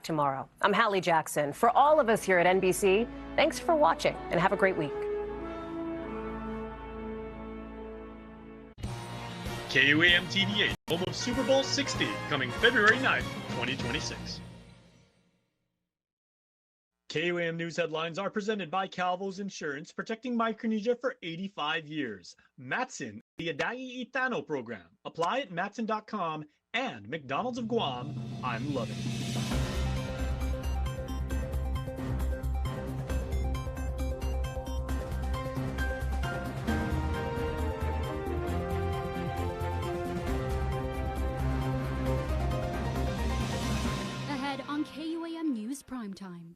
back tomorrow. I'm Hallie Jackson. For all of us here at NBC, thanks for watching and have a great week. KUAM TV8, home of Super Bowl 60, coming February 9th, 2026. KUAM News headlines are presented by Calvo's Insurance, protecting Micronesia for 85 years. Matson, the Adai Itano program. Apply at matson.com, and McDonald's of Guam, I'm loving it. On KUAM News Primetime.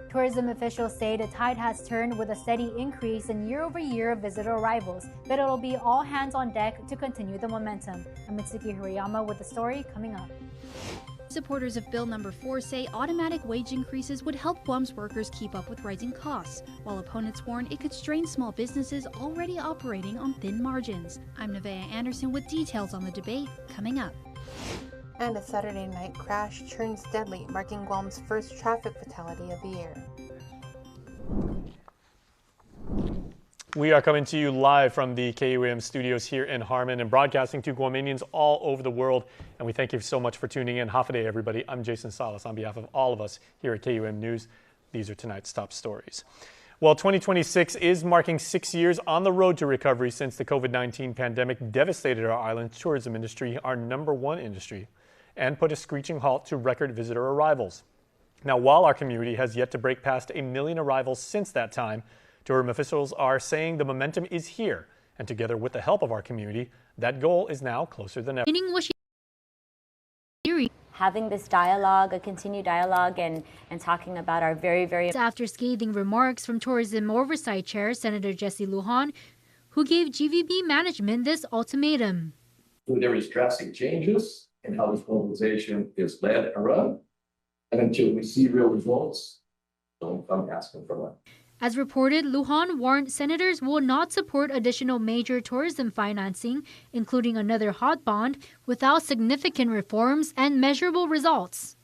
Tourism officials say the tide has turned with a steady increase in year-over-year visitor arrivals, but it'll be all hands on deck to continue the momentum. I'm Mitsuki Hirayama with the story coming up. Supporters of Bill Number 4 say automatic wage increases would help Guam's workers keep up with rising costs, while opponents warn it could strain small businesses already operating on thin margins. I'm Nevaeh Anderson with details on the debate coming up. And a Saturday night crash turns deadly, marking Guam's first traffic fatality of the year. We are coming to you live from the KUAM studios here in Harmon and broadcasting to Guamanians all over the world. And we thank you so much for tuning in. Hafa everybody. I'm Jason Salas on behalf of all of us here at KUAM News. These are tonight's top stories. Well, 2026 is marking 6 years on the road to recovery since the COVID-19 pandemic devastated our island's tourism industry, our #1 industry, and put a screeching halt to record visitor arrivals. Now, while our community has yet to break past 1 million arrivals since that time, tourism officials are saying the momentum is here, and together with the help of our community, that goal is now closer than ever. Having this dialogue, a continued dialogue, and talking about our very... After scathing remarks from Tourism Oversight Chair Senator Jesse Lujan, who gave GVB management this ultimatum. There is drastic changes in how this mobilization is led and run, and until we see real results, don't come asking for money. As reported, Lujan warned senators will not support additional major tourism financing, including another hot bond, without significant reforms and measurable results.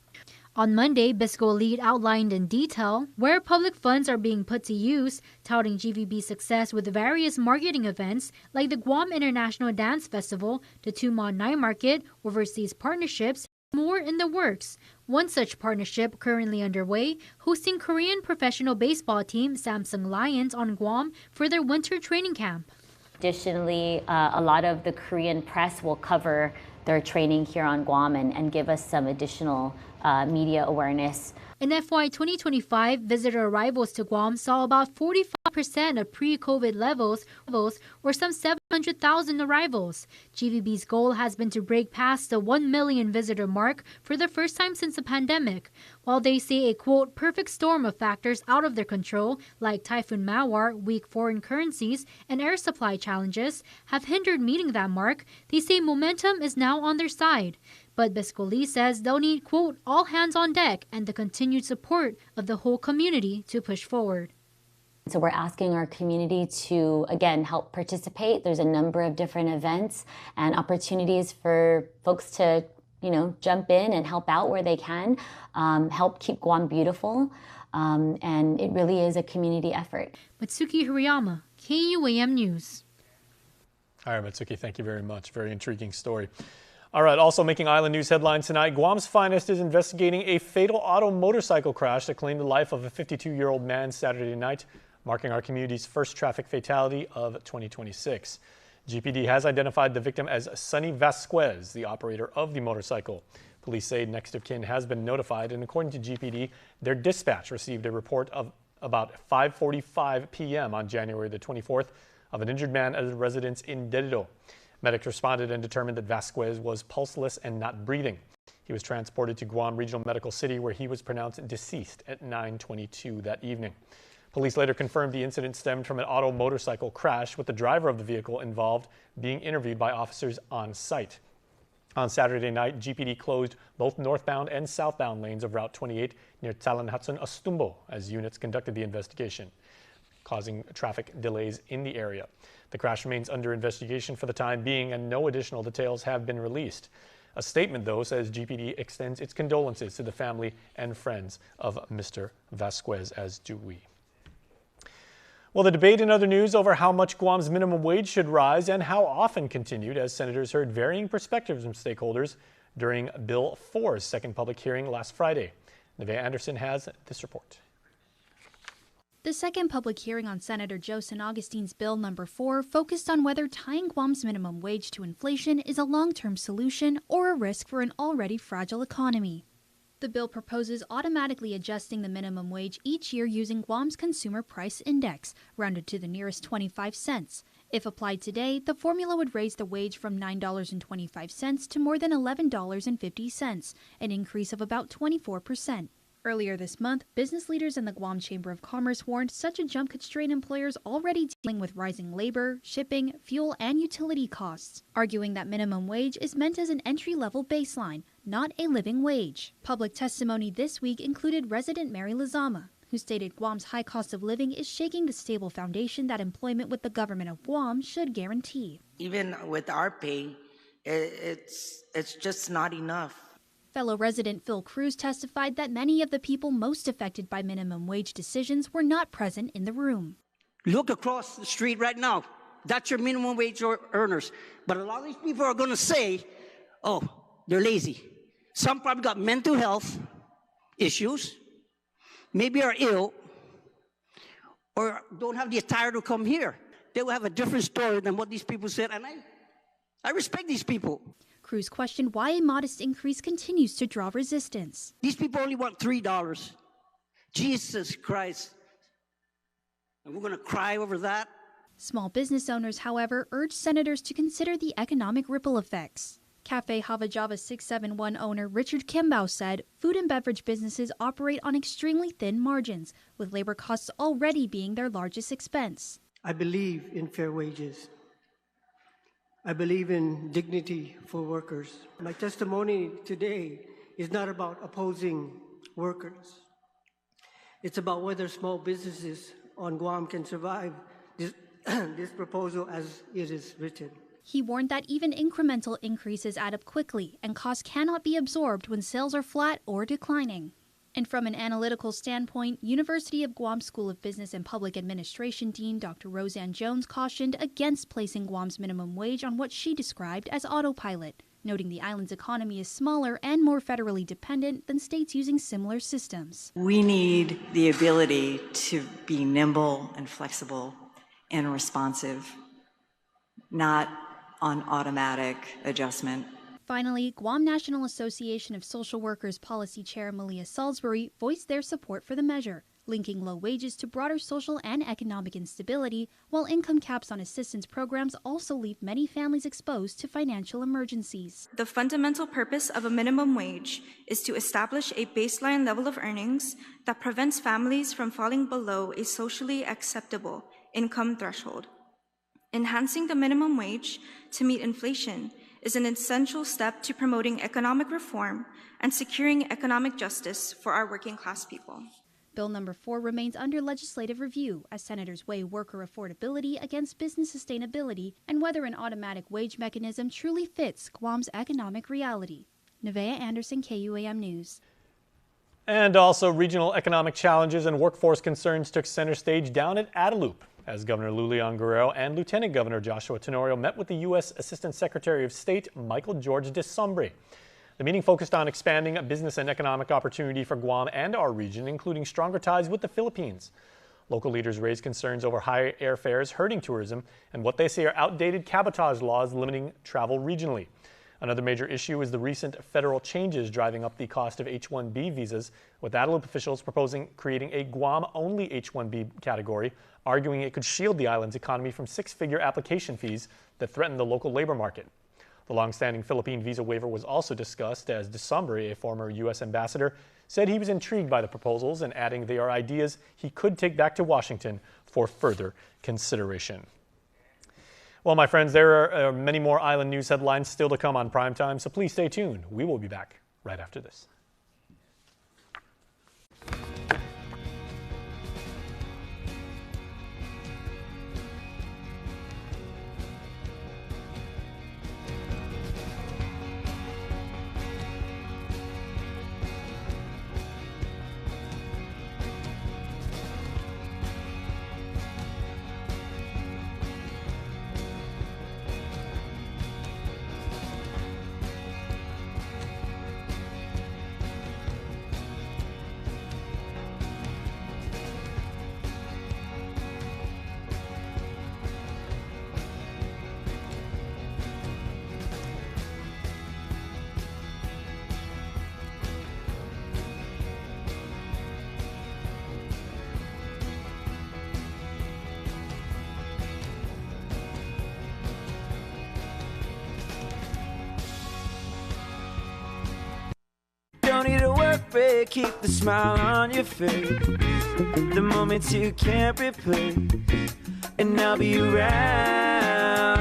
On Monday, Bisco Elite outlined in detail where public funds are being put to use, touting GVB's success with various marketing events like the Guam International Dance Festival, the Tumon Night Market, overseas partnerships, more in the works. One such partnership currently underway, hosting Korean professional baseball team Samsung Lions on Guam for their winter training camp. Additionally, a lot of the Korean press will cover their training here on Guam and give us some additional media awareness. In FY 2025, visitor arrivals to Guam saw about 45% of pre-COVID levels, or some 700,000 arrivals. GVB's goal has been to break past the 1 million visitor mark for the first time since the pandemic. While they say a, quote, perfect storm of factors out of their control, like Typhoon Mawar, weak foreign currencies, and air supply challenges, have hindered meeting that mark, they say momentum is now on their side. But Biscoli says they'll need, quote, all hands on deck and the continued support of the whole community to push forward. So we're asking our community to, again, help participate. There's a number of different events and opportunities for folks to, jump in and help out where they can, help keep Guam beautiful. And it really is a community effort. Mitsuki Hirayama, KUAM News. All right, Mitsuki, thank you very much. Very intriguing story. All right, also making island news headlines tonight, Guam's Finest is investigating a fatal auto motorcycle crash that claimed the life of a 52-year-old man Saturday night, marking our community's first traffic fatality of 2026. GPD has identified the victim as Sonny Vasquez, the operator of the motorcycle. Police say next of kin has been notified, and according to GPD, their dispatch received a report of about 5:45 p.m. on January the 24th of an injured man at a residence in Dedido. Medics responded and determined that Vasquez was pulseless and not breathing. He was transported to Guam Regional Medical City, where he was pronounced deceased at 9:22 that evening. Police later confirmed the incident stemmed from an auto motorcycle crash, with the driver of the vehicle involved being interviewed by officers on site. On Saturday night, GPD closed both northbound and southbound lanes of Route 28 near Talanhatsun Astumbo as units conducted the investigation, causing traffic delays in the area. The crash remains under investigation for the time being, and no additional details have been released. A statement, though, says GPD extends its condolences to the family and friends of Mr. Vasquez, as do we. Well, the debate in other news over how much Guam's minimum wage should rise and how often continued as senators heard varying perspectives from stakeholders during Bill 4's second public hearing last Friday. Nevaeh Anderson has this report. The second public hearing on Senator Joe San Augustin's Bill No. 4 focused on whether tying Guam's minimum wage to inflation is a long-term solution or a risk for an already fragile economy. The bill proposes automatically adjusting the minimum wage each year using Guam's Consumer Price Index, rounded to the nearest 25 cents. If applied today, the formula would raise the wage from $9.25 to more than $11.50, an increase of about 24%. Earlier this month, business leaders in the Guam Chamber of Commerce warned such a jump could strain employers already dealing with rising labor, shipping, fuel, and utility costs, arguing that minimum wage is meant as an entry-level baseline, not a living wage. Public testimony this week included resident Mary Lizama, who stated Guam's high cost of living is shaking the stable foundation that employment with the government of Guam should guarantee. Even with our pay, it's just not enough. Fellow resident Phil Cruz testified that many of the people most affected by minimum wage decisions were not present in the room. Look across the street right now. That's your minimum wage earners. But a lot of these people are going to say, oh, they're lazy. Some probably got mental health issues, maybe are ill, or don't have the attire to come here. They will have a different story than what these people said, and I respect these people. Cruz questioned why a modest increase continues to draw resistance. These people only want $3. Jesus Christ. And we're going to cry over that? Small business owners, however, urged senators to consider the economic ripple effects. Cafe Hava Java 671 owner Richard Kimbao said food and beverage businesses operate on extremely thin margins, with labor costs already being their largest expense. I believe in fair wages. I believe in dignity for workers. My testimony today is not about opposing workers. It's about whether small businesses on Guam can survive this proposal as it is written. He warned that even incremental increases add up quickly, and costs cannot be absorbed when sales are flat or declining. And from an analytical standpoint, University of Guam School of Business and Public Administration Dean Dr. Roseanne Jones cautioned against placing Guam's minimum wage on what she described as autopilot, noting the island's economy is smaller and more federally dependent than states using similar systems. We need the ability to be nimble and flexible and responsive, not on automatic adjustment. Finally, Guam National Association of Social Workers Policy Chair Malia Salisbury voiced their support for the measure, linking low wages to broader social and economic instability, while income caps on assistance programs also leave many families exposed to financial emergencies. The fundamental purpose of a minimum wage is to establish a baseline level of earnings that prevents families from falling below a socially acceptable income threshold. Enhancing the minimum wage to meet inflation is an essential step to promoting economic reform and securing economic justice for our working class people. Bill No. 4 remains under legislative review as senators weigh worker affordability against business sustainability and whether an automatic wage mechanism truly fits Guam's economic reality. Nevaeh Anderson, KUAM News. And also, regional economic challenges and workforce concerns took center stage down at Adelup as Governor Lulian Guerrero and Lieutenant Governor Joshua Tenorio met with the U.S. Assistant Secretary of State Michael George Desombre. The meeting focused on expanding business and economic opportunity for Guam and our region, including stronger ties with the Philippines. Local leaders raised concerns over high airfares hurting tourism and what they say are outdated cabotage laws limiting travel regionally. Another major issue is the recent federal changes driving up the cost of H-1B visas, with Adelup officials proposing creating a Guam-only H-1B category, arguing it could shield the island's economy from six-figure application fees that threaten the local labor market. The long-standing Philippine visa waiver was also discussed as Desombre, a former U.S. ambassador, said he was intrigued by the proposals and adding they are ideas he could take back to Washington for further consideration. Well, my friends, there are many more island news headlines still to come on Primetime, so please stay tuned. We will be back right after this. afraid, keep the smile on your face. The moments you can't replace, and I'll be around.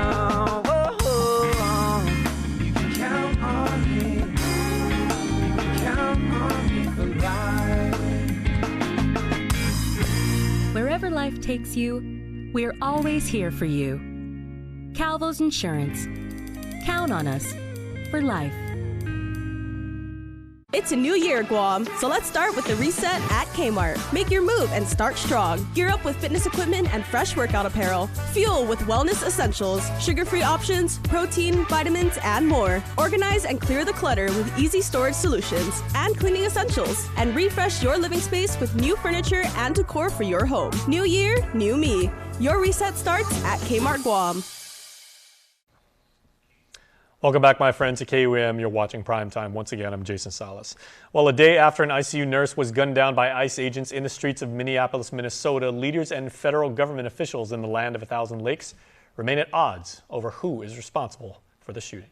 Whoa, you can count on me. You can count on me for life. Wherever life takes you, we're always here for you. Calvo's Insurance. Count on us for life. It's a new year, Guam, so let's start with the reset at Kmart. Make your move and start strong. Gear up with fitness equipment and fresh workout apparel. Fuel with wellness essentials, sugar-free options, protein, vitamins, and more. Organize and clear the clutter with easy storage solutions and cleaning essentials. And refresh your living space with new furniture and decor for your home. New year, new me. Your reset starts at Kmart Guam. Welcome back, my friends, to KUAM. You're watching Primetime. Once again, I'm Jason Salas. Well, a day after an ICU nurse was gunned down by ICE agents in the streets of Minneapolis, Minnesota, leaders and federal government officials in the land of 1,000 lakes remain at odds over who is responsible for the shooting.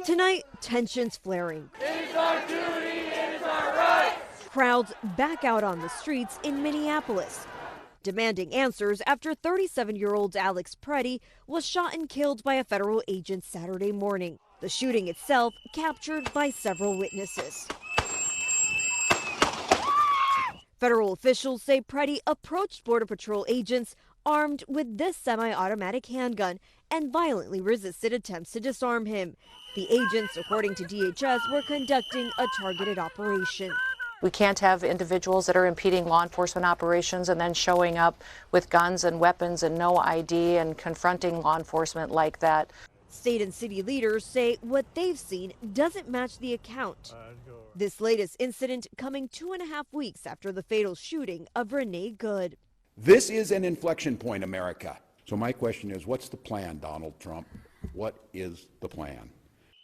Tonight, tensions flaring. It is our duty, it is our right. Crowds back out on the streets in Minneapolis, demanding answers after 37-year-old Alex Preddy was shot and killed by a federal agent Saturday morning. The shooting itself captured by several witnesses. Federal officials say Preddy approached Border Patrol agents armed with this semi-automatic handgun and violently resisted attempts to disarm him. The agents, according to DHS, were conducting a targeted operation. We can't have individuals that are impeding law enforcement operations and then showing up with guns and weapons and no ID and confronting law enforcement like that. State and city leaders say what they've seen doesn't match the account. This latest incident coming 2.5 weeks after the fatal shooting of Renee Good. This is an inflection point, America. So my question is, what's the plan, Donald Trump? What is the plan?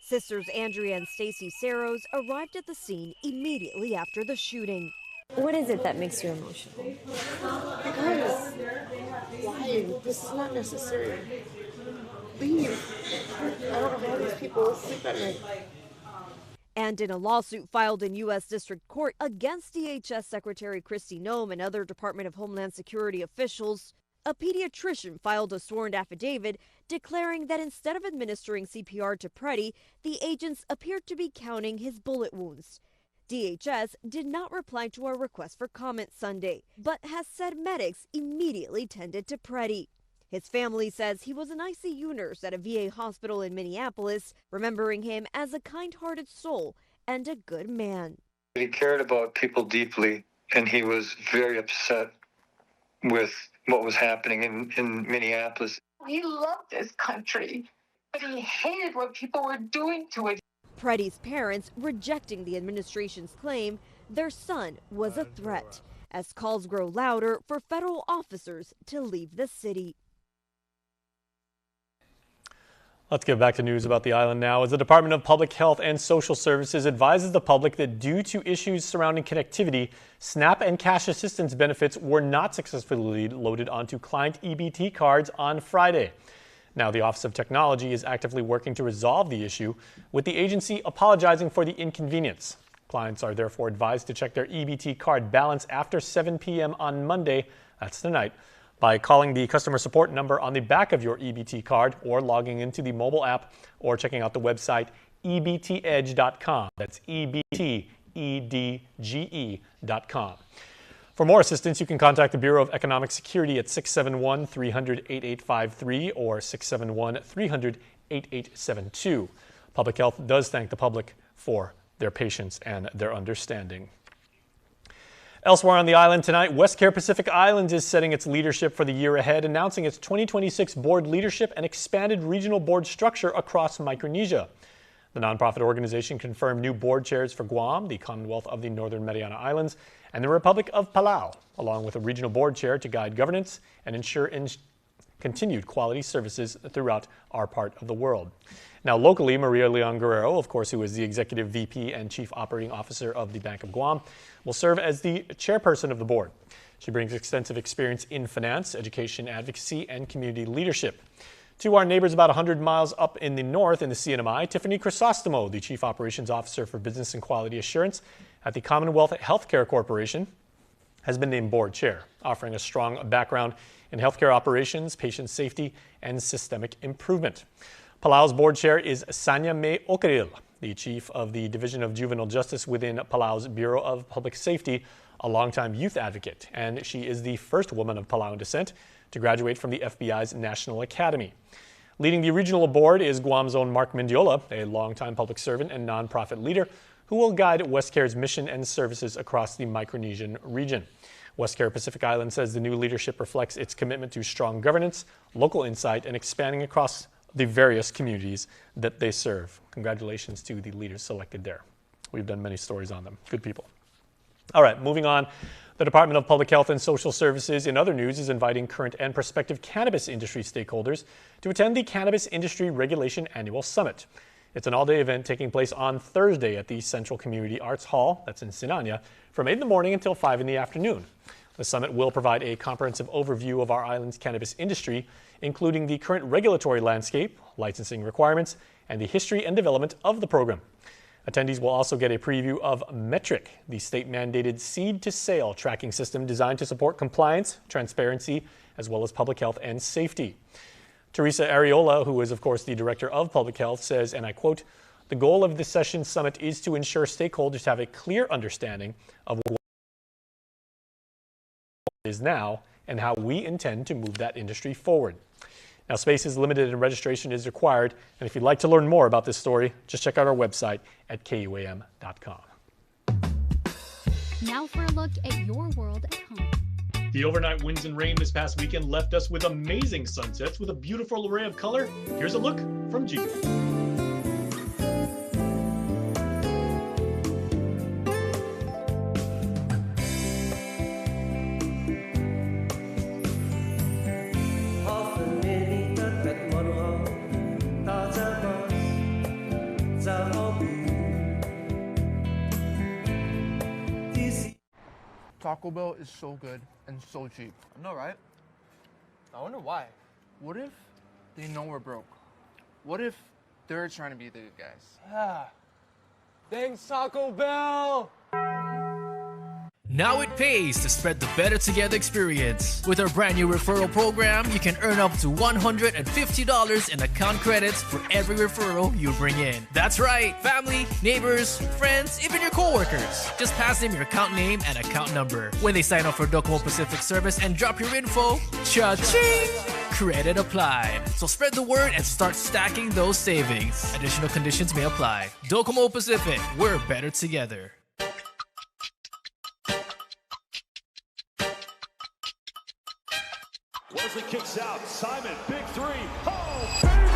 Sisters Andrea and Stacy Saros arrived at the scene immediately after the shooting. What is it that makes you emotional? Because why? This is not necessary. Leave. I don't know how these people sleep at night. And in a lawsuit filed in U.S. District Court against DHS Secretary Kristi Noem and other Department of Homeland Security officials, a pediatrician filed a sworn affidavit declaring that instead of administering CPR to Preddy, the agents appeared to be counting his bullet wounds. DHS did not reply to our request for comment Sunday, but has said medics immediately tended to Preddy. His family says he was an ICU nurse at a VA hospital in Minneapolis, remembering him as a kind-hearted soul and a good man. He cared about people deeply, and he was very upset with what was happening in Minneapolis. He loved this country, but he hated what people were doing to it. Preddy's parents rejecting the administration's claim their son was a threat, as calls grow louder for federal officers to leave the city. Let's get back to news about the island now. As the Department of Public Health and Social Services advises the public that due to issues surrounding connectivity, SNAP and cash assistance benefits were not successfully loaded onto client EBT cards on Friday. Now, the Office of Technology is actively working to resolve the issue, with the agency apologizing for the inconvenience. Clients are therefore advised to check their EBT card balance after 7 p.m. on Monday, that's tonight, by calling the customer support number on the back of your EBT card or logging into the mobile app or checking out the website ebtedge.com. That's ebtedge.com. For more assistance, you can contact the Bureau of Economic Security at 671-300-8853 or 671-300-8872. Public Health does thank the public for their patience and their understanding. Elsewhere on the island tonight, WestCare Pacific Islands is setting its leadership for the year ahead, announcing its 2026 board leadership and expanded regional board structure across Micronesia. The nonprofit organization confirmed new board chairs for Guam, the Commonwealth of the Northern Mariana Islands, and the Republic of Palau, along with a regional board chair to guide governance and ensure continued quality services throughout our part of the world. Now, locally, Maria Leon Guerrero, of course, who is the Executive VP and Chief Operating Officer of the Bank of Guam, will serve as the chairperson of the board. She brings extensive experience in finance, education advocacy, and community leadership. To our neighbors about 100 miles up in the north in the CNMI, Tiffany Chrysostomo, the Chief Operations Officer for Business and Quality Assurance at the Commonwealth Healthcare Corporation, has been named board chair, offering a strong background in healthcare operations, patient safety, and systemic improvement. Palau's board chair is Sanya May Okeril, the chief of the Division of Juvenile Justice within Palau's Bureau of Public Safety, a longtime youth advocate, and she is the first woman of Palauan descent to graduate from the FBI's National Academy. Leading the regional board is Guam's own Mark Mendiola, a longtime public servant and nonprofit leader who will guide WestCare's mission and services across the Micronesian region. WestCare Pacific Island says the new leadership reflects its commitment to strong governance, local insight, and expanding across the various communities that they serve. Congratulations to the leaders selected there. We've done many stories on them. Good people. All right, moving on. The Department of Public Health and Social Services, in other news, is inviting current and prospective cannabis industry stakeholders to attend the Cannabis Industry Regulation Annual Summit. It's an all-day event taking place on Thursday at the Central Community Arts Hall, that's in Sinania, from 8 in the morning until 5 in the afternoon. The summit will provide a comprehensive overview of our island's cannabis industry, including the current regulatory landscape, licensing requirements, and the history and development of the program. Attendees will also get a preview of Metric, the state-mandated seed-to-sale tracking system designed to support compliance, transparency, as well as public health and safety. Teresa Areola, who is, of course, the Director of Public Health, says, and I quote, "The goal of this session summit is to ensure stakeholders have a clear understanding of what it is now and how we intend to move that industry forward." Now, space is limited and registration is required. And if you'd like to learn more about this story, just check out our website at KUAM.com. Now for a look at your world at home. The overnight winds and rain this past weekend left us with amazing sunsets with a beautiful array of color. Here's a look from Gillian. Taco Bell is so good and so cheap. I know, right? I wonder why. What if they know we're broke? What if they're trying to be the good guys? Ah, thanks, Taco Bell! Now it pays to spread the Better Together experience. With our brand new referral program, you can earn up to $150 in account credits for every referral you bring in. That's right, family, neighbors, friends, even your coworkers. Just pass them your account name and account number. When they sign up for Docomo Pacific service and drop your info, cha-ching! Credit applied. So spread the word and start stacking those savings. Additional conditions may apply. Docomo Pacific, we're better together. Wesley kicks out. Simon, big three. Oh, baby!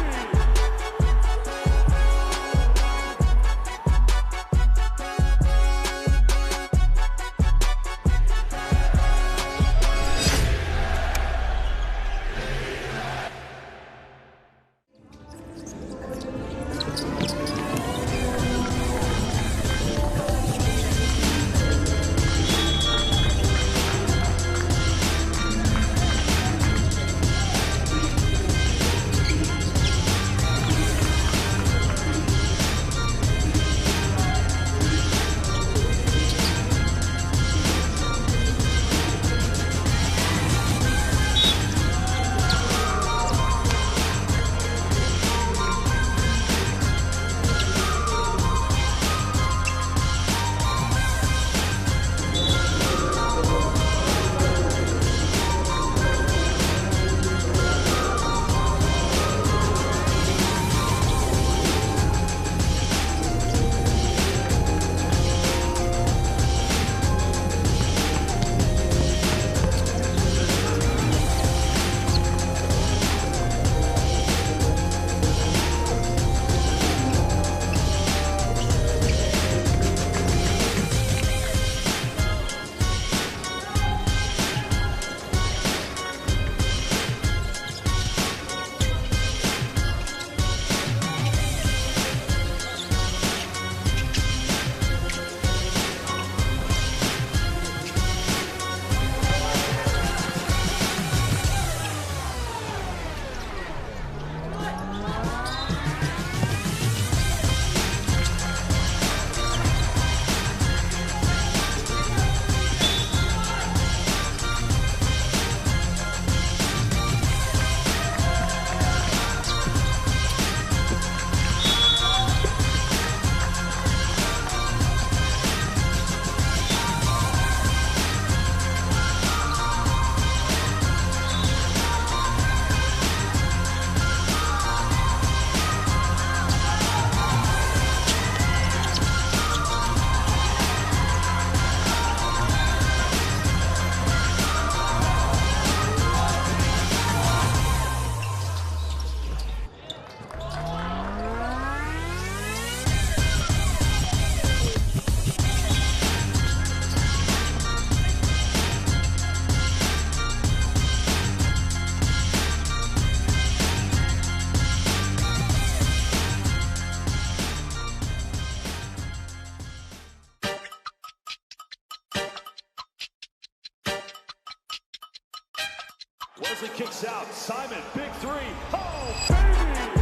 as he kicks out. Simon, big three. Oh, baby!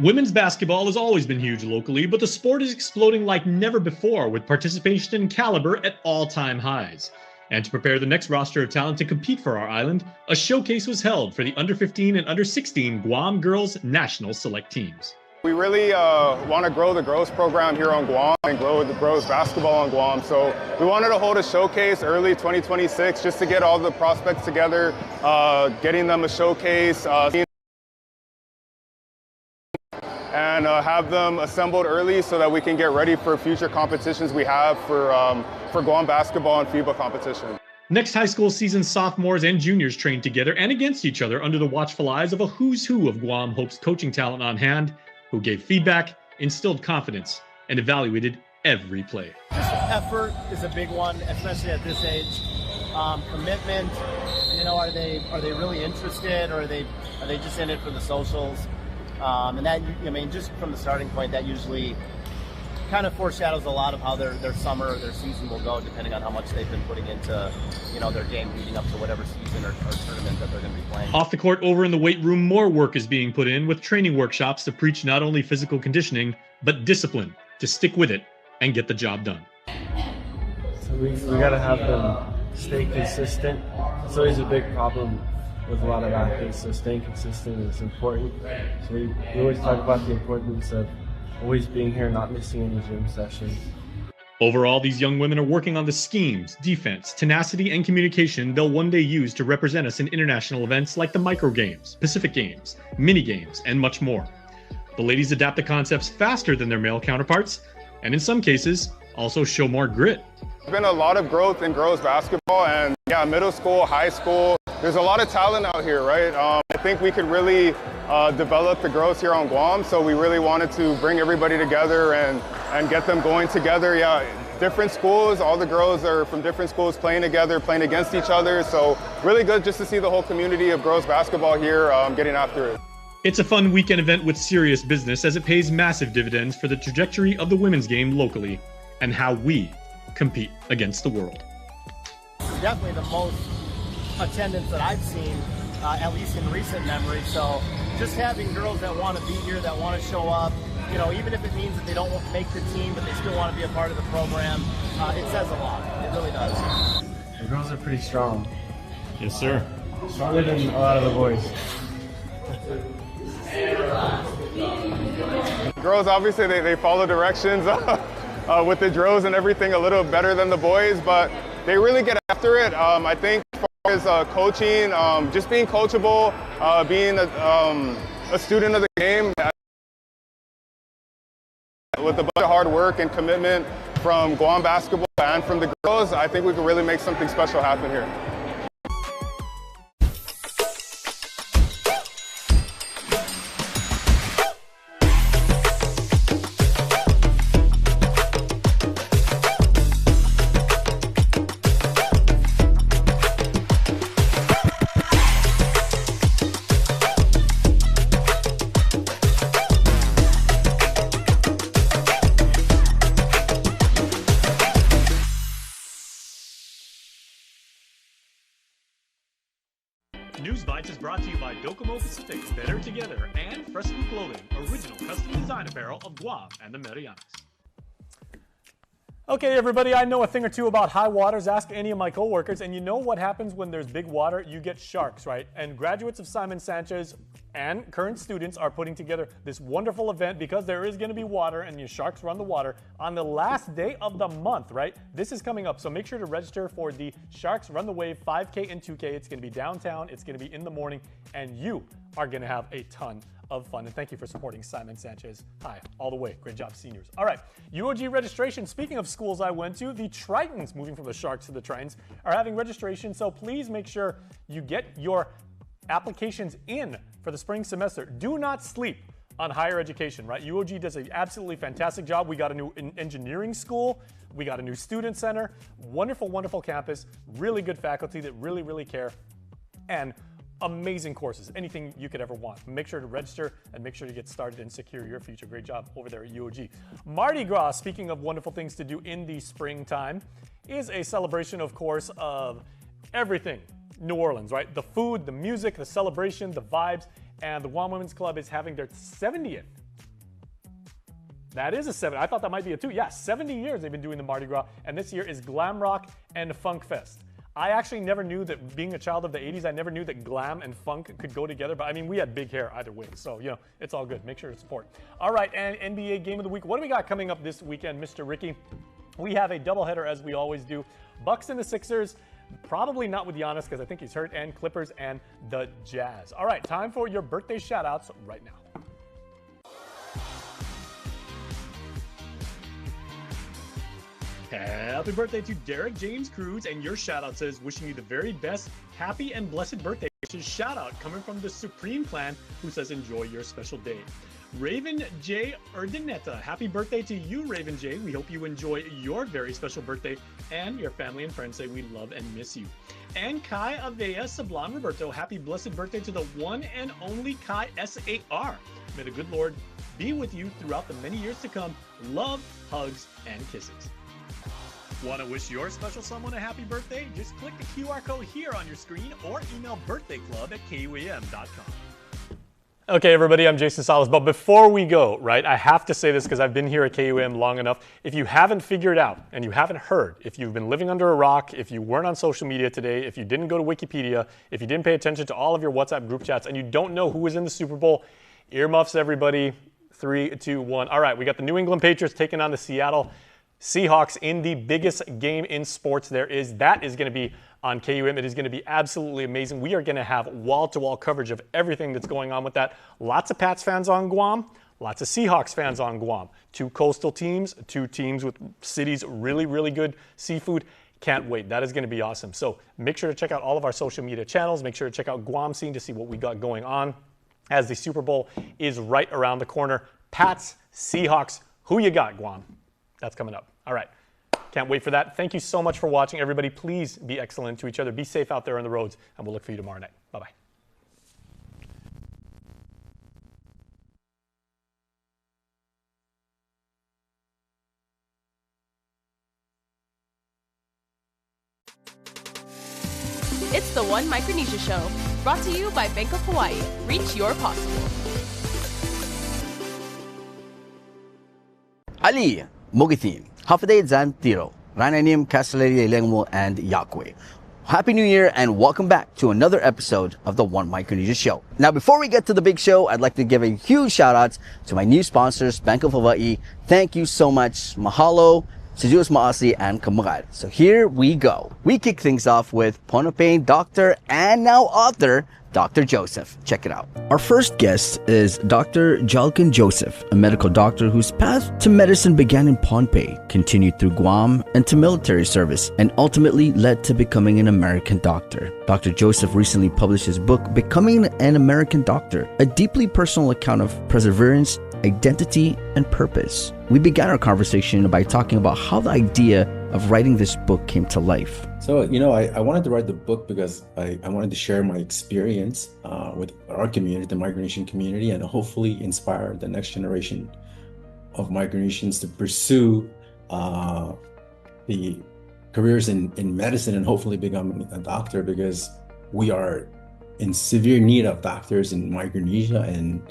Women's basketball has always been huge locally, but the sport is exploding like never before, with participation and caliber at all-time highs. And to prepare the next roster of talent to compete for our island, a showcase was held for the under-15 and under-16 Guam girls national select teams. We really want to grow the girls program here on Guam and grow the girls basketball on Guam. So we wanted to hold a showcase early 2026 just to get all the prospects together, getting them a showcase, and have them assembled early so that we can get ready for future competitions we have for Guam basketball and FIBA competition. Next high school season, sophomores and juniors trained together and against each other under the watchful eyes of a who's who of Guam Hope's coaching talent on hand, who gave feedback, instilled confidence, and evaluated every play. Just effort is a big one, especially at this age. Commitment, you know, are they really interested, or are they just in it for the socials? And that, I mean, just from the starting point, that usually kind of foreshadows a lot of how their summer or their season will go, depending on how much they've been putting into, you know, their game leading up to whatever season or tournament that they're going to be playing. Off the court, over in the weight room, more work is being put in with training workshops to preach not only physical conditioning, but discipline to stick with it and get the job done. So we got to have them stay consistent. It's always a big problem with a lot of athletes, so staying consistent is important. So we always talk about the importance of always being here, not missing any gym sessions. Overall, these young women are working on the schemes, defense, tenacity, and communication they'll one day use to represent us in international events like the Micro Games, Pacific Games, Mini Games, and much more. The ladies adapt the concepts faster than their male counterparts, and in some cases, also show more grit. There's been a lot of growth in girls basketball, and yeah, middle school, high school, there's a lot of talent out here, right? I think we could really develop the girls here on Guam, so we really wanted to bring everybody together and get them going together. Yeah, different schools, all the girls are from different schools playing together, playing against each other, so really good just to see the whole community of girls basketball here getting after it. It's a fun weekend event with serious business, as it pays massive dividends for the trajectory of the women's game locally and how we compete against the world. Definitely the most attendance that I've seen, at least in recent memory. So just having girls that want to be here, that want to show up, you know, even if it means that they don't make the team, but they still want to be a part of the program, it says a lot. It really does. The girls are pretty strong. Yes, sir. Stronger than a lot of the boys. Girls, obviously, they follow directions with the drills and everything a little better than the boys, but they really get after it. I think as far as coaching, just being coachable, being a student of the game, with a bunch of hard work and commitment from Guam basketball and from the girls, I think we can really make something special happen here. News Bites is brought to you by Docomo Pacific, Better Together, and Fresh Food Clothing, original custom design apparel of Guam and the Marianas. Okay, everybody, I know a thing or two about high waters. Ask any of my coworkers, and you know what happens when there's big water? You get sharks, right? And graduates of Simon Sanchez and current students are putting together this wonderful event because there is going to be water and your sharks run the water on the last day of the month, right? This is coming up, so make sure to register for the Sharks Run the Wave 5K and 2K. It's going to be downtown, it's going to be in the morning, and you are going to have a ton of fun. And thank you for supporting Simon Sanchez. Hi, all the way. Great job, seniors. All right, UOG registration. Speaking of schools I went to, the Tritons, moving from the Sharks to the Tritons, are having registration, so please make sure you get your applications in for the spring semester. Do not sleep on higher education, right? UOG does an absolutely fantastic job. We got a new engineering school. We got a new student center. Wonderful, wonderful campus. Really good faculty that really, really care. And Amazing courses, anything you could ever want. Make sure to register and make sure to get started and secure your future. Great job over there at UOG. Mardi Gras, speaking of wonderful things to do in the springtime, is a celebration, of course, of everything New Orleans, right? The food, the music, the celebration, the vibes, and the Guam Women's Club is having their 70th. That is a 7. I thought that might be a 2. Yeah, 70 years they've been doing the Mardi Gras, and this year is Glam Rock and Funk Fest. I actually never knew that, being a child of the 80s, I never knew that glam and funk could go together. But I mean, we had big hair either way. So, you know, it's all good. Make sure to support. All right, and NBA Game of the Week. What do we got coming up this weekend, Mr. Ricky? We have a doubleheader, as we always do. Bucks and the Sixers. Probably not with Giannis because I think he's hurt. And Clippers and the Jazz. All right, time for your birthday shout-outs right now. Happy birthday to Derek James Cruz, and your shout out says, wishing you the very best, happy and blessed birthday. Shout out coming from the Supreme Clan, who says, enjoy your special day. Raven J. Urdaneta, happy birthday to you, Raven J. We hope you enjoy your very special birthday, and your family and friends say we love and miss you. And Kai Avea Sablan Roberto, happy blessed birthday to the one and only Kai SAR. May the good Lord be with you throughout the many years to come. Love, hugs, and kisses. Want to wish your special someone a happy birthday? Just click the QR code here on your screen or email birthdayclub@kuam.com. Okay, everybody, I'm Jason Salas. But before we go, right, I have to say this because I've been here at KUAM long enough. If you haven't figured out and you haven't heard, if you've been living under a rock, if you weren't on social media today, if you didn't go to Wikipedia, if you didn't pay attention to all of your WhatsApp group chats, and you don't know who was in the Super Bowl, earmuffs, everybody. 3, 2, 1. All right, we got the New England Patriots taking on the Seattle Seahawks in the biggest game in sports there is. That is going to be on KUM. It is going to be absolutely amazing. We are going to have wall-to-wall coverage of everything that's going on with that. Lots of Pats fans on Guam, lots of Seahawks fans on Guam. 2 coastal teams, 2 teams with cities, really, really good seafood. Can't wait. That is going to be awesome. So make sure to check out all of our social media channels. Make sure to check out Guam Scene to see what we got going on as the Super Bowl is right around the corner. Pats, Seahawks, who you got, Guam? That's coming up. All right. Can't wait for that. Thank you so much for watching, everybody. Please be excellent to each other. Be safe out there on the roads, and we'll look for you tomorrow night. Bye-bye. It's the One Micronesia Show, brought to you by Bank of Hawaii. Reach your possible. Ali, Mogitin, Hafaday Zan Tiro, Rananim Castellari Lengmo, and Yakwe. Happy New Year and welcome back to another episode of the One Micronesia Show. Now, before we get to the big show, I'd like to give a huge shout out to my new sponsors, Bank of Hawaii. Thank you so much. Mahalo, Sejus Maasi, and Kamugal. So here we go. We kick things off with Pohnpeian doctor and now author, Dr. Joseph. Check it out. Our first guest is Dr. Jalkin Joseph, a medical doctor whose path to medicine began in Pohnpei, continued through Guam and to military service, and ultimately led to becoming an American doctor. Dr. Joseph recently published his book, Becoming an American Doctor, a deeply personal account of perseverance, identity, and purpose. We began our conversation by talking about how the idea of writing this book came to life. So, you know, I wanted to write the book because I wanted to share my experience with our community, the Micronesian community, and hopefully inspire the next generation of Micronesians to pursue the careers in medicine and hopefully become a doctor, because we are in severe need of doctors in Micronesia and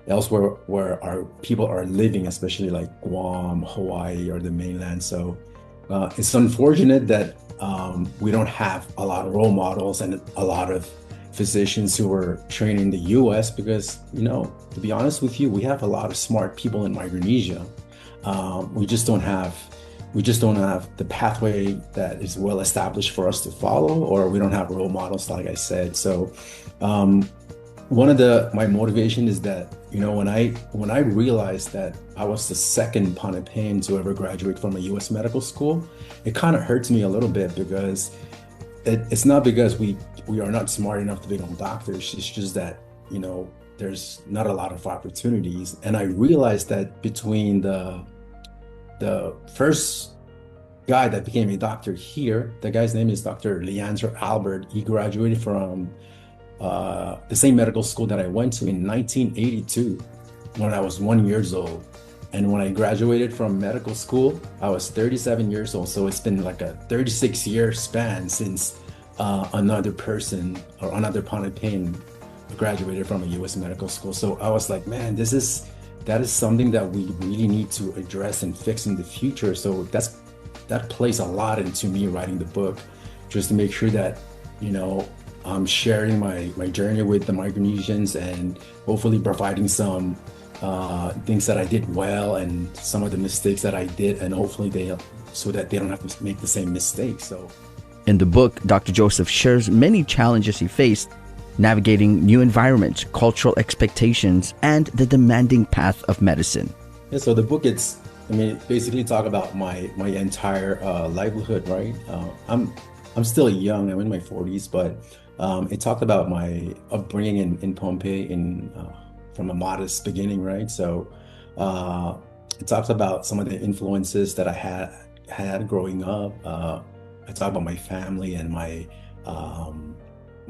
elsewhere where our people are living, especially like Guam, Hawaii, or the mainland. So it's unfortunate that we don't have a lot of role models and a lot of physicians who are trained in the US, because, you know, to be honest with you, we have a lot of smart people in Micronesia. We just don't have the pathway that is well established for us to follow, or we don't have role models, like I said. So one of my motivation is that, you know, when I realized that I was the second Pohnpeian to ever graduate from a U.S. medical school, it kind of hurts me a little bit, because it's not because we are not smart enough to become doctors. It's just that, you know, there's not a lot of opportunities. And I realized that between the first guy that became a doctor here, the guy's name is Dr. Leandro Albert. He graduated from the same medical school that I went to in 1982 when I was 1 year old. And when I graduated from medical school, I was 37 years old. So it's been like a 36-year span since another person or another Pohnpeian graduated from a U.S. medical school. So I was like, man, that is something that we really need to address and fix in the future. So that plays a lot into me writing the book, just to make sure that, I'm sharing my journey with the Micronesians and hopefully providing some things that I did well and some of the mistakes that I did, and hopefully so that they don't have to make the same mistakes. So in the book, Dr. Joseph shares many challenges he faced navigating new environments, cultural expectations, and the demanding path of medicine. Yeah, so the book, basically talk about my entire livelihood, right? I'm still young, I'm in my 40s, but it talked about my upbringing in Pohnpei from a modest beginning, right? So it talks about some of the influences that I had growing up. I talk about my family and my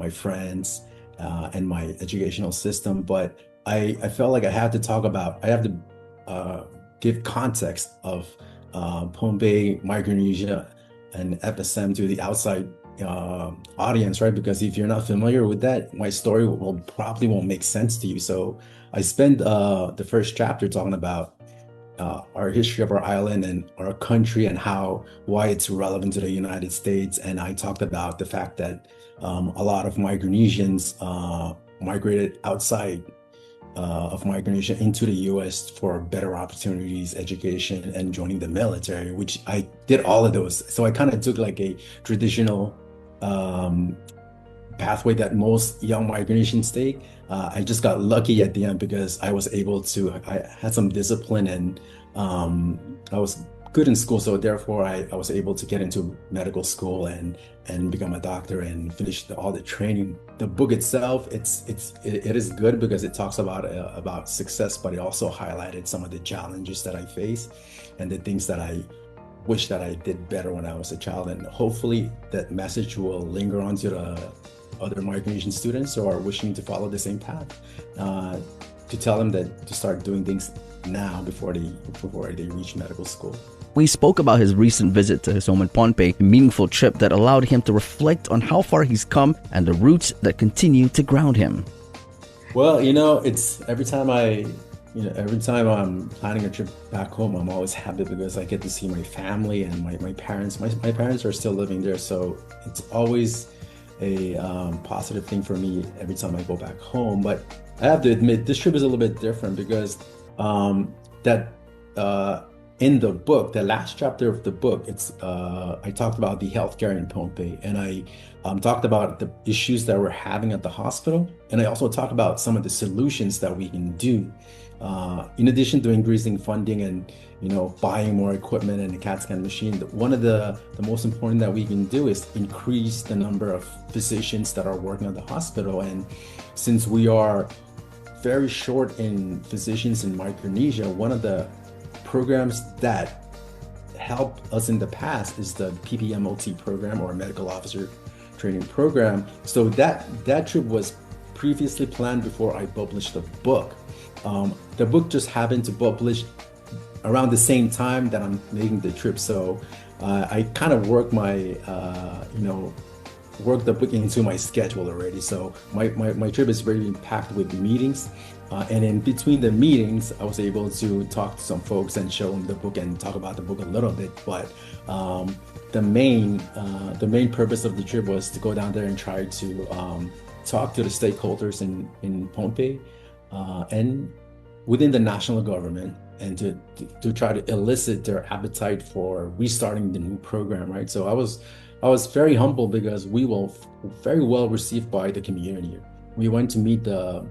friends and my educational system, but I felt like I have to give context of Pohnpei, Micronesia, and FSM to the outside audience, right? Because if you're not familiar with that, my story probably won't make sense to you. So I spent the first chapter talking about our history of our island and our country and why it's relevant to the United States. And I talked about the fact that a lot of Micronesians migrated outside of Micronesia into the US for better opportunities, education, and joining the military, which I did all of those. So I kind of took like a traditional pathway that most young Micronesians take. I just got lucky at the end because I had some discipline, and I was good in school. So therefore I was able to get into medical school and become a doctor and finish all the training. The book itself, it is good because it talks about success, but it also highlighted some of the challenges that I face and the things that I wish that I did better when I was a child. And hopefully that message will linger on to the other Micronesian students who are wishing to follow the same path, to tell them that to start doing things now before they reach medical school. We spoke about his recent visit to his home in Pohnpei, a meaningful trip that allowed him to reflect on how far he's come and the roots that continue to ground him. Well, it's every time I'm planning a trip back home, I'm always happy because I get to see my family and my parents. My parents are still living there, so it's always a positive thing for me every time I go back home. But I have to admit, this trip is a little bit different because in the book, the last chapter of the book, I talked about the healthcare in Pohnpei, and I talked about the issues that we're having at the hospital, and I also talked about some of the solutions that we can do. In addition to increasing funding and buying more equipment and a CAT scan machine, one of the most important that we can do is increase the number of physicians that are working at the hospital. And since we are very short in physicians in Micronesia, one of the programs that helped us in the past is the PPMOT program, or Medical Officer Training Program. So that trip was previously planned before I published the book. The book just happened to publish around the same time that I'm making the trip. So I kind of worked work the book into my schedule already. So my trip is very packed with meetings. And in between the meetings, I was able to talk to some folks and show them the book and talk about the book a little bit. But the main purpose of the trip was to go down there and try to talk to the stakeholders in Pohnpei and within the national government, and to try to elicit their appetite for restarting the new program, right? So I was very humble because we were very well received by the community. We went to meet the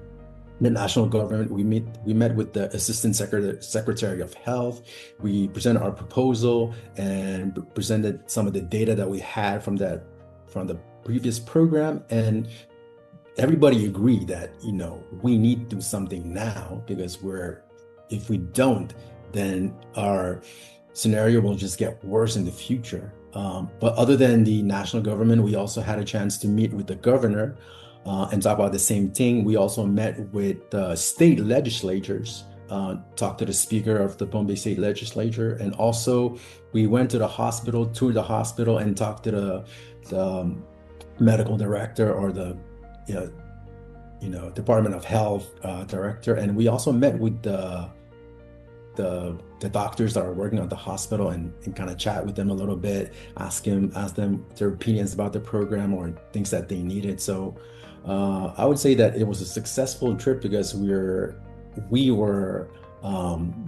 national government. We met with the Assistant Secretary of Health. We presented our proposal and presented some of the data that we had from the previous program, and everybody agreed that we need to do something now, because if we don't, then our scenario will just get worse in the future. But other than the national government, we also had a chance to meet with the governor and talk about the same thing. We also met with state legislatures, talked to the speaker of the Bombay State Legislature, and also we went to the hospital, toured the hospital, and talked to the medical director or the Department of Health director, and we also met with the doctors that are working at the hospital and kind of chat with them a little bit, ask them their opinions about the program or things that they needed. So I would say that it was a successful trip because we were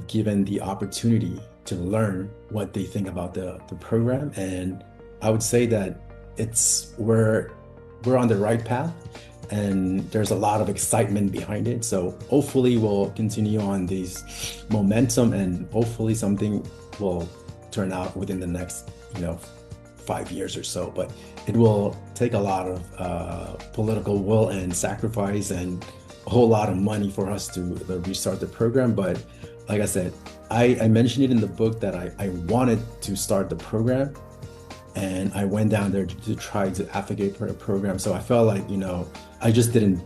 given the opportunity to learn what they think about the program, and I would say that we're on the right path, and there's a lot of excitement behind it. So hopefully we'll continue on this momentum, and hopefully something will turn out within the next 5 years or so. But it will take a lot of political will and sacrifice and a whole lot of money for us to restart the program. But like I said, I mentioned it in the book that I wanted to start the program, and I went down there to try to advocate for the program. So I felt like, I just didn't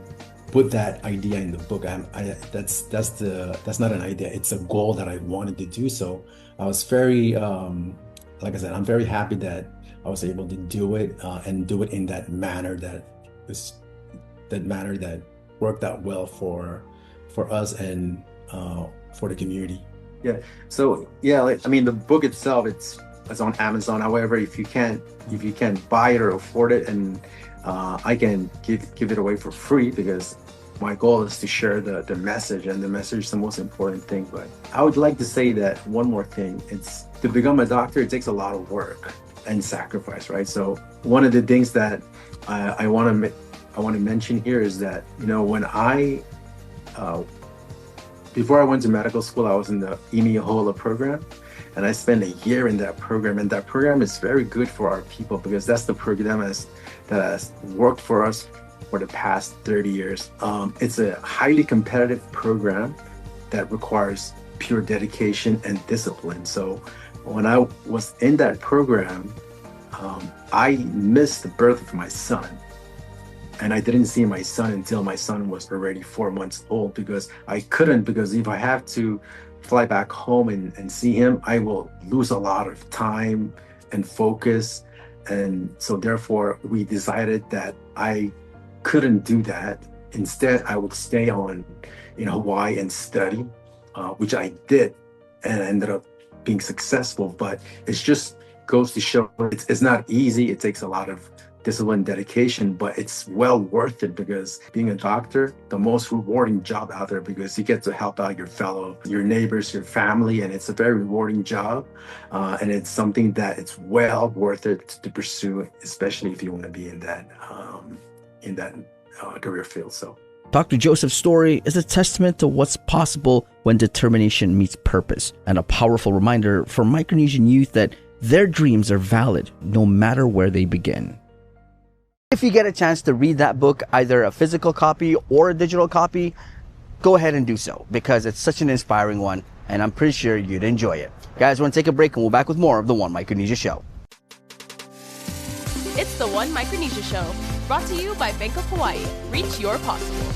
put that idea in the book. That's not an idea. It's a goal that I wanted to do. So I was very, like I said, I'm very happy that I was able to do it and do it in that manner that worked out well for us and for the community. Yeah. So the book itself, it's on Amazon. However, if you can't buy it or afford it, and I can give it away for free, because my goal is to share the message, and the message is the most important thing. But I would like to say that one more thing. It's to become a doctor, it takes a lot of work and sacrifice, right? So one of the things that I want to mention here is that, when before I went to medical school, I was in the Imiahola program, and I spent a year in that program. And that program is very good for our people, because that's the program that has worked for us for the past 30 years. It's a highly competitive program that requires pure dedication and discipline. So when I was in that program, I missed the birth of my son. And I didn't see my son until my son was already 4 months old, because if I have to fly back home and see him, I will lose a lot of time and focus. And so therefore we decided that I couldn't do that. Instead, I would stay on in Hawaii and study, which I did, and I ended up being successful. But it just goes to show it's not easy. It takes a lot of discipline and dedication, but it's well worth it, because being a doctor, the most rewarding job out there, because you get to help out your neighbors, your family, and it's a very rewarding job. And it's something that it's well worth it to pursue, especially if you want to be in that career field. So Dr. Joseph's story is a testament to what's possible when determination meets purpose, and a powerful reminder for Micronesian youth that their dreams are valid no matter where they begin. If you get a chance to read that book, either a physical copy or a digital copy, go ahead and do so, because it's such an inspiring one, and I'm pretty sure you'd enjoy it. Guys, we're going to take a break, and we'll be back with more of the One Micronesia Show. It's the One Micronesia Show, brought to you by Bank of Hawaii. Reach your possible.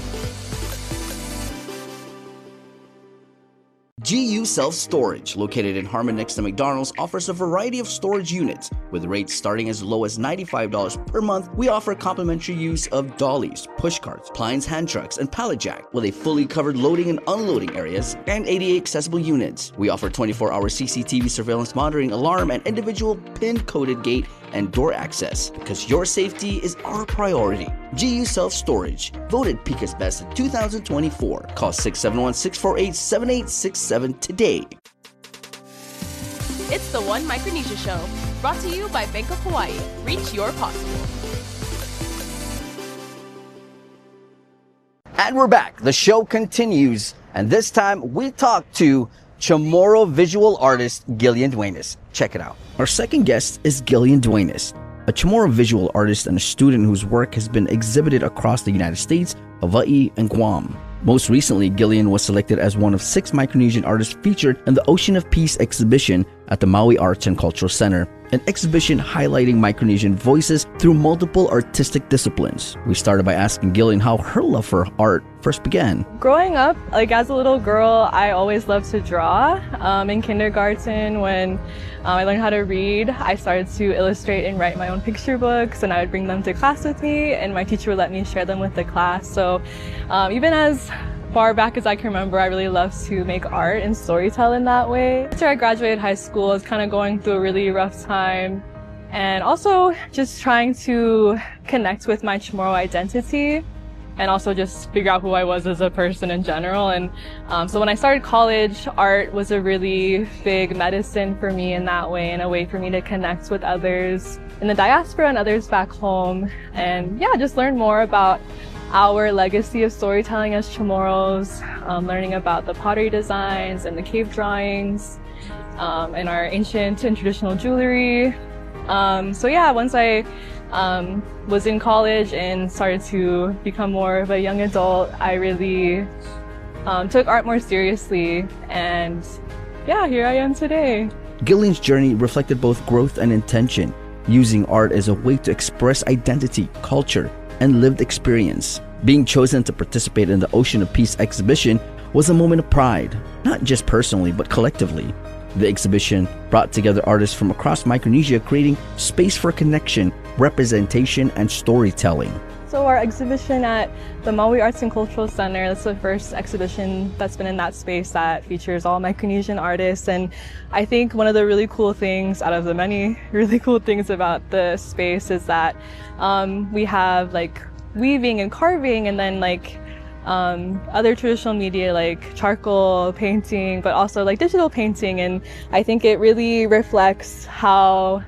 GU Self-Storage, located in Harmon next to McDonald's, offers a variety of storage units. With rates starting as low as $95 per month, we offer complimentary use of dollies, push carts, Plines hand trucks, and pallet jack, with a fully covered loading and unloading areas, and ADA accessible units. We offer 24-hour CCTV surveillance monitoring, alarm, and individual pin-coded gate and door access, because your safety is our priority. GU Self-Storage, voted Pika's Best in 2024. Call 671-648-7867 today. It's the One Micronesia Show, brought to you by Bank of Hawaii. Reach your possible. And we're back. The show continues, and this time we talk to Chamorro visual artist Gillian Dueñas. Check it out. Our second guest is Gillian Dueñas, a Chamorro visual artist and a student whose work has been exhibited across the United States, Hawaii, and Guam. Most recently, Gillian was selected as one of 6 Micronesian artists featured in the Ocean of Peace exhibition at the Maui Arts and Cultural Center. an exhibition highlighting Micronesian voices through multiple artistic disciplines. We started by asking Gillian how her love for art first began. Growing up, like as a little girl, I always loved to draw. In kindergarten, when I learned how to read, I started to illustrate and write my own picture books, and I would bring them to class with me, and my teacher would let me share them with the class. So even as far back as I can remember, I really loved to make art and storytell in that way. After I graduated high school, I was kind of going through a really rough time, and also just trying to connect with my Chamorro identity and also just figure out who I was as a person in general. And so when I started college, art was a really big medicine for me in that way, and a way for me to connect with others in the diaspora and others back home, and yeah, just learn more about our legacy of storytelling as Chamorros, learning about the pottery designs and the cave drawings, and our ancient and traditional jewelry. So yeah, once I was in college and started to become more of a young adult, I really took art more seriously, and yeah, here I am today. Gillian's journey reflected both growth and intention, using art as a way to express identity, culture, and lived experience. Being chosen to participate in the Ocean of Peace exhibition was a moment of pride, not just personally but collectively. The exhibition brought together artists from across Micronesia, creating space for connection, representation, and storytelling. So our exhibition at the Maui Arts and Cultural Center, that's the first exhibition that's been in that space that features all Micronesian artists. And I think one of the really cool things, out of the many really cool things about the space, is that we have like weaving and carving, and then like other traditional media like charcoal painting, but also like digital painting. And I think it really reflects how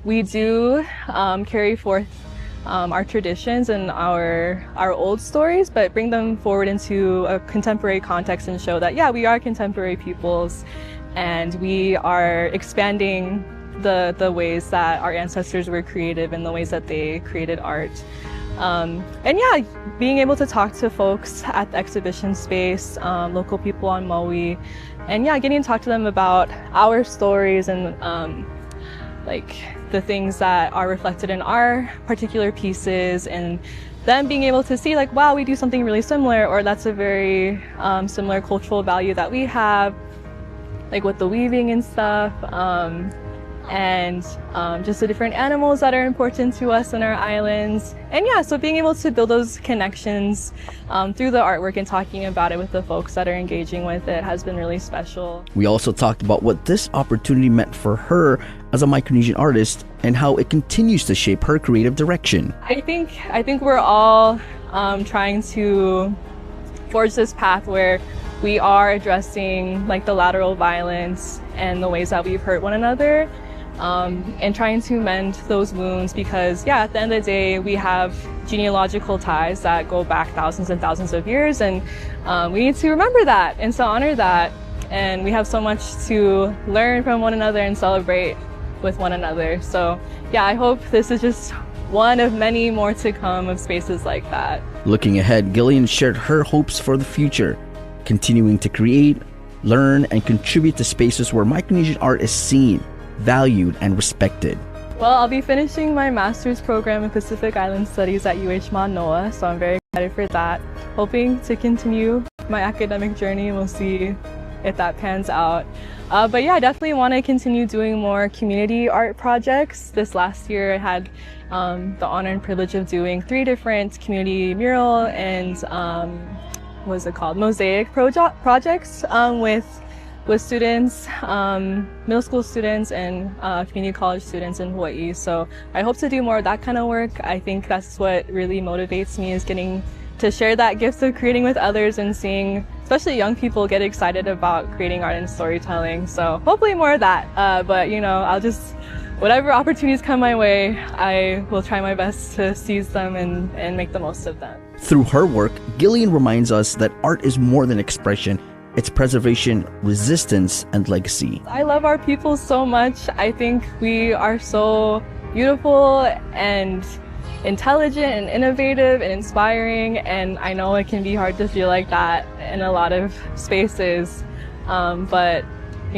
we do carry forth our traditions and our old stories, but bring them forward into a contemporary context and show that, yeah, we are contemporary peoples, and we are expanding the ways that our ancestors were creative and the ways that they created art. And yeah, being able to talk to folks at the exhibition space, local people on Maui, and yeah, getting to talk to them about our stories and like the things that are reflected in our particular pieces, and them being able to see like, wow, we do something really similar, or that's a very similar cultural value that we have, like with the weaving and stuff. And just the different animals that are important to us in our islands. And yeah, so being able to build those connections through the artwork and talking about it with the folks that are engaging with it has been really special. We also talked about what this opportunity meant for her as a Micronesian artist and how it continues to shape her creative direction. I think we're all trying to forge this path where we are addressing like the lateral violence and the ways that we've hurt one another. And trying to mend those wounds, because yeah, at the end of the day, we have genealogical ties that go back thousands and thousands of years, and we need to remember that and to honor that. And we have so much to learn from one another and celebrate with one another. So yeah, I hope this is just one of many more to come of spaces like that. Looking ahead, Gillian shared her hopes for the future, continuing to create, learn, and contribute to spaces where Micronesian art is seen, valued, and respected. Well, I'll be finishing my master's program in Pacific Island Studies at UH Manoa, so I'm very excited for that. Hoping to continue my academic journey, and we'll see if that pans out. But yeah, I definitely want to continue doing more community art projects. This last year I had the honor and privilege of doing 3 different community mural and what's it called, mosaic projects with students, middle school students, and community college students in Hawaii. So I hope to do more of that kind of work. I think that's what really motivates me, is getting to share that gift of creating with others and seeing especially young people get excited about creating art and storytelling. So hopefully more of that. But you know, whatever opportunities come my way, I will try my best to seize them and make the most of them. Through her work, Gillian reminds us that art is more than expression. It's preservation, resistance, and legacy. I love our people so much. I think we are so beautiful and intelligent and innovative and inspiring, and I know it can be hard to feel like that in a lot of spaces. But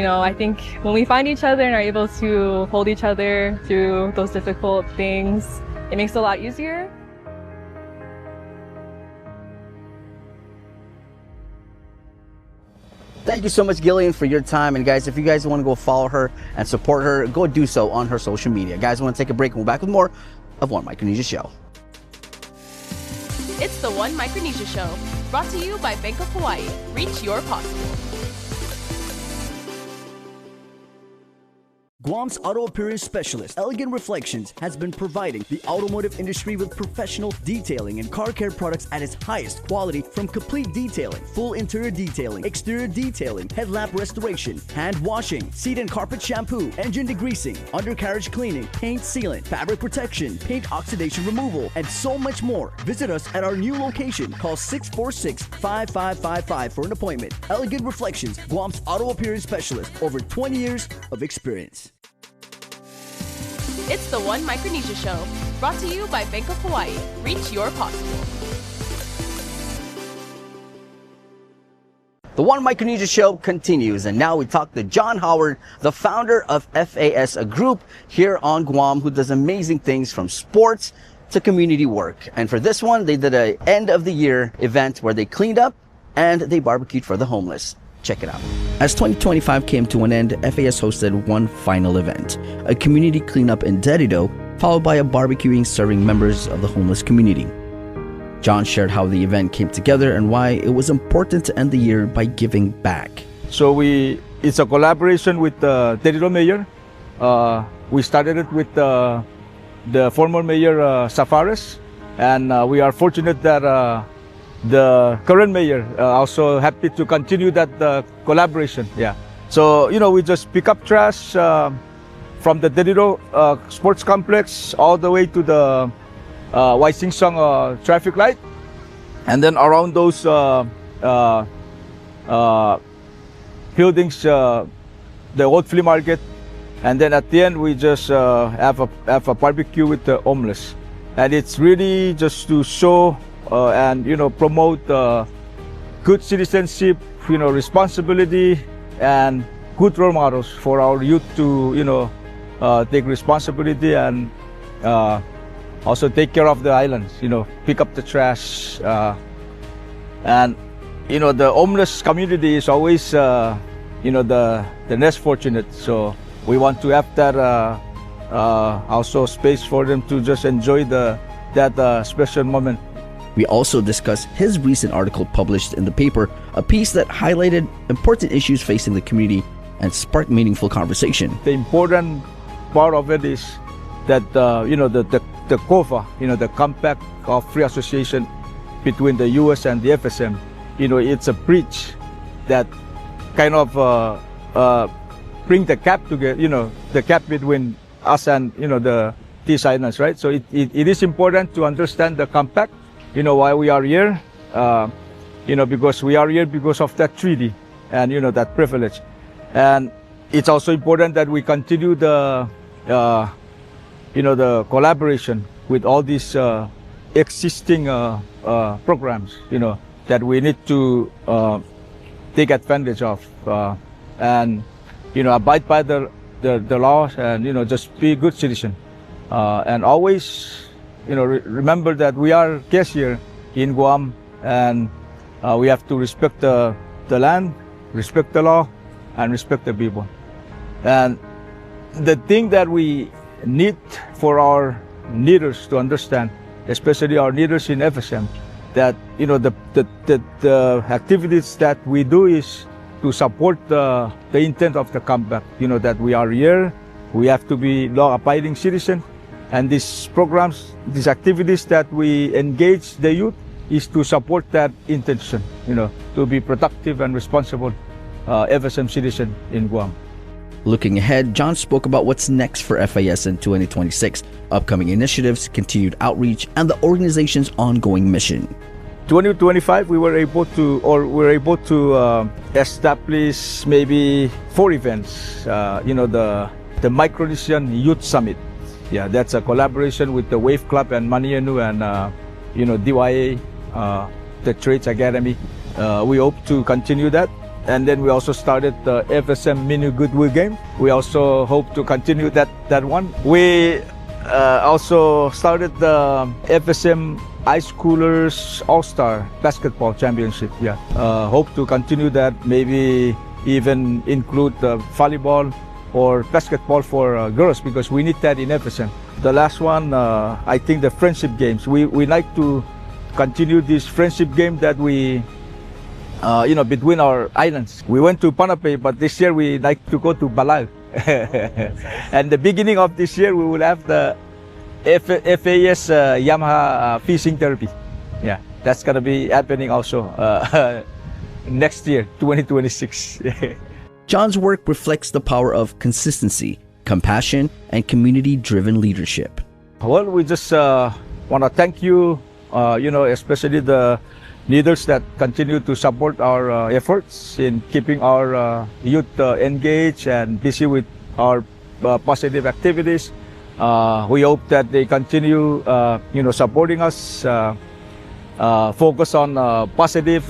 I think when we find each other and are able to hold each other through those difficult things, it makes it a lot easier. Thank you so much, Gillian, for your time. And guys, if you guys want to go follow her and support her, go do so on her social media. Guys, I want to take a break and we'll be back with more of One Micronesia Show. It's the One Micronesia Show, brought to you by Bank of Hawaii. Reach your possible. Guam's auto appearance specialist, Elegant Reflections, has been providing the automotive industry with professional detailing and car care products at its highest quality, from complete detailing, full interior detailing, exterior detailing, headlamp restoration, hand washing, seat and carpet shampoo, engine degreasing, undercarriage cleaning, paint sealant, fabric protection, paint oxidation removal, and so much more. Visit us at our new location. Call 646-5555 for an appointment. Elegant Reflections, Guam's auto appearance specialist, over 20 years of experience. It's the One Micronesia Show, brought to you by Bank of Hawaii. Reach your possible. The One Micronesia Show continues, and now we talk to John Howard, the founder of FAS, a group here on Guam who does amazing things from sports to community work. And for this one, they did an end of the year event where they cleaned up and they barbecued for the homeless. Check it out. As 2025 came to an end, FAS hosted one final event, a community cleanup in Dedido, followed by a barbecuing serving members of the homeless community. John shared how the event came together and why it was important to end the year by giving back. So it's a collaboration with the Dedido mayor. We started it with the former mayor Safares, and we are fortunate that the current mayor also happy to continue that collaboration. Yeah. So we just pick up trash from the Dedido sports complex all the way to the Waisingsong traffic light, and then around those buildings, the old flea market, and then at the end we just have a barbecue with the homeless, and it's really just to show and promote good citizenship, responsibility, and good role models for our youth to take responsibility and also take care of the islands. Pick up the trash, and the homeless community is always the less fortunate. So we want to have that also space for them to just enjoy that special moment. We also discussed his recent article published in the paper, a piece that highlighted important issues facing the community and sparked meaningful conversation. The important part of it is that the COFA, the Compact of Free Association between the U.S. and the FSM, it's a breach that kind of bring the gap together, the gap between us and these islands, right? So it is important to understand the Compact. Why we are here, because we are here because of that treaty and that privilege, and it's also important that we continue the collaboration with all these existing programs that we need to take advantage of and abide by the laws and just be a good citizen and always remember that we are guests here in Guam, and we have to respect the land, respect the law, and respect the people. And the thing that we need for our leaders to understand, especially our leaders in FSM, that the activities that we do is to support the intent of the Compact. That we are here, we have to be law-abiding citizens. And these programs, these activities that we engage the youth is to support that intention, to be productive and responsible FSM citizen in Guam. Looking ahead, John spoke about what's next for FAS in 2026, upcoming initiatives, continued outreach, and the organization's ongoing mission. 2025, we were able to establish maybe 4 events. The Micronesian Youth Summit. Yeah, that's a collaboration with the Wave Club and Manianu and DYA, the Trades Academy. We hope to continue that. and then we also started the FSM Mini Goodwill game. We also hope to continue that one. We also started the FSM Ice Coolers All-Star Basketball Championship. Yeah, hope to continue that. Maybe even include volleyball or basketball for girls, because we need that in FSM. The last one, I think the friendship games. We like to continue this friendship game that we, between our islands. We went to Panapay, but this year we like to go to Balao. And the beginning of this year, we will have the FAS Yamaha fishing therapy. Yeah, that's gonna be happening also next year, 2026. John's work reflects the power of consistency, compassion, and community-driven leadership. Well, we just want to thank you, especially the leaders that continue to support our efforts in keeping our youth engaged and busy with our positive activities. We hope that they continue, supporting us, focus on positive,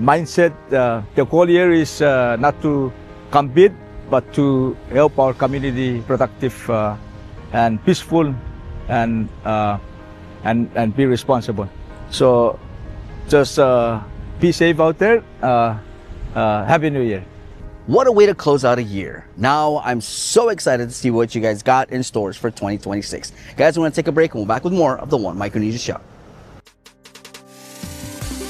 mindset. The goal here is not to compete, but to help our community productive and peaceful and be responsible. So just be safe out there. Happy New Year. What a way to close out a year. Now I'm so excited to see what you guys got in stores for 2026. Guys, we're going to take a break and we'll be back with more of the One Micronesia Show.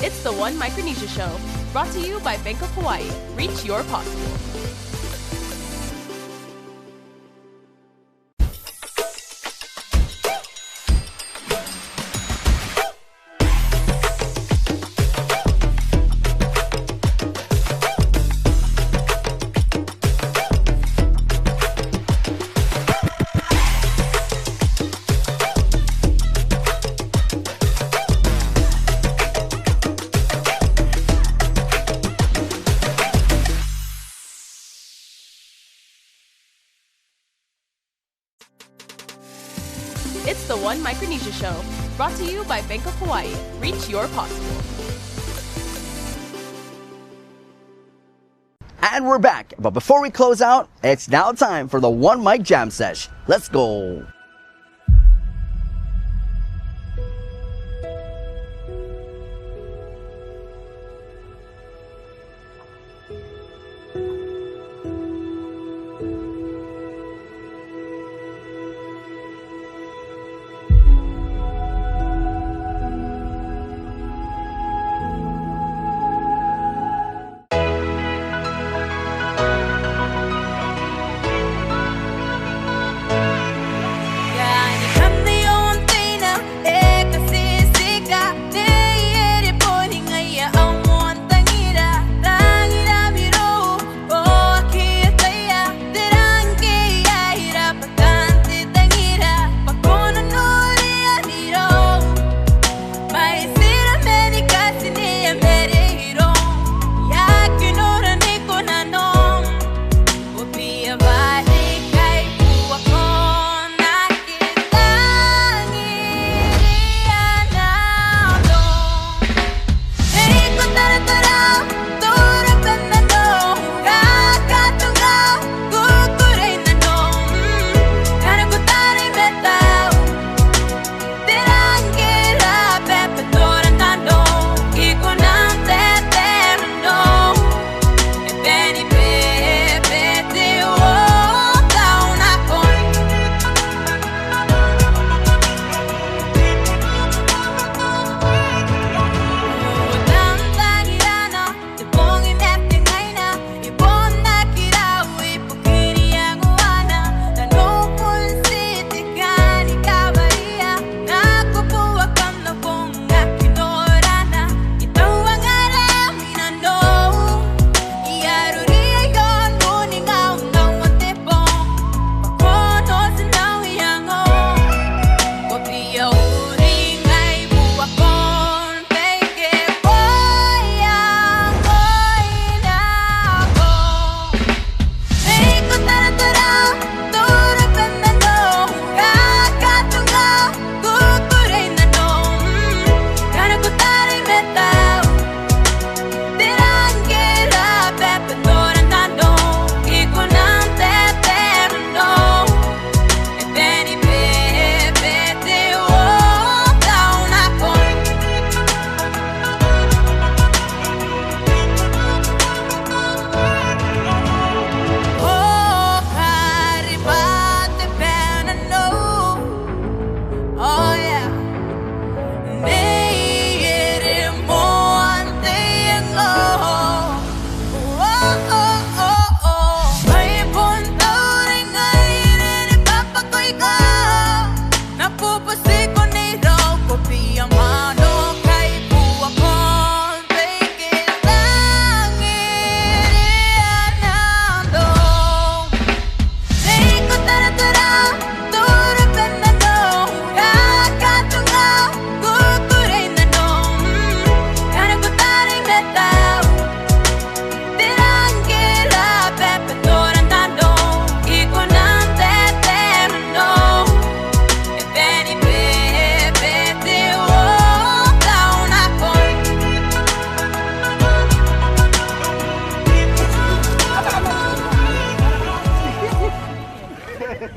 It's the One Micronesia Show, brought to you by Bank of Hawaii. Reach your possible. It's the One Micronesia Show, brought to you by Bank of Hawaii. Reach your possible. And we're back. But before we close out, it's now time for the One Mic Jam Sesh. Let's go.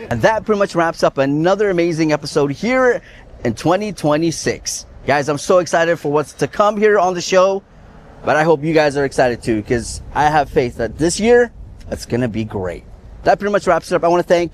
And that pretty much wraps up another amazing episode here in 2026. Guys, I'm so excited for what's to come here on the show, but I hope you guys are excited too, because I have faith that this year, it's going to be great. That pretty much wraps it up. I want to thank